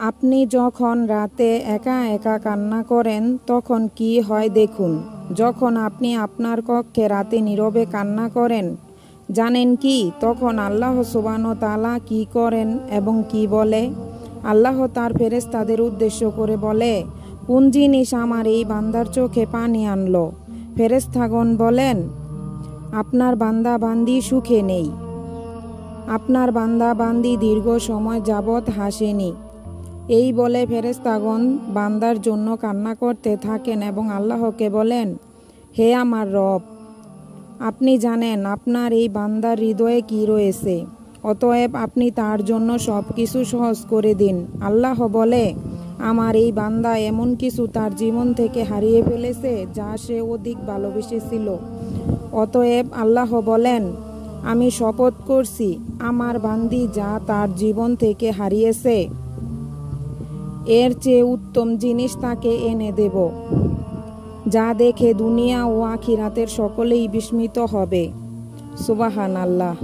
আপনি যখন রাতে একা একা কান্না করেন তখন কি হয় দেখুন। যখন আপনি আপনার কক্ষে রাতে নীরবে কান্না করেন, জানেন কি তখন আল্লাহ সুবহানাহু ওয়া তাআলা কি করেন এবং কি বলে? আল্লাহ তার ফেরেশতাদের উদ্দেশ্য করে বলে, কোন জিনিস আমার এই বান্দার চোখে পানি আনলো? ফেরেশতাগণ বলেন, আপনার বান্দা বান্দি সুখে নেই, আপনার বান্দা বান্দি দীর্ঘ সময় যাবৎ হাসেনি। এই বলে ফেরেশতাগণ বান্দার জন্য কান্না করতে থাকেন এবং আল্লাহকে বলেন, হে আমার রব, আপনি জানেন আপনার এই বান্দার হৃদয়ে কি রয়েছে, অতএব আপনি তার জন্য সব কিছু সহজ করে দিন। আল্লাহ বলে, আমার এই বান্দা এমন কিছু তার জীবন থেকে হারিয়ে ফেলেছে যা সে অধিক ভালোবেসেছিল। অতএব আল্লাহ বলেন, আমি শপথ করছি আমার বান্দি যা তার জীবন থেকে হারিয়েছে এর চেয়ে উত্তম জিনিস তাকে এনে দেব, যা দেখে দুনিয়া ও আখিরাতের সকলেই বিস্মিত হবে। সুবহানাল্লাহ।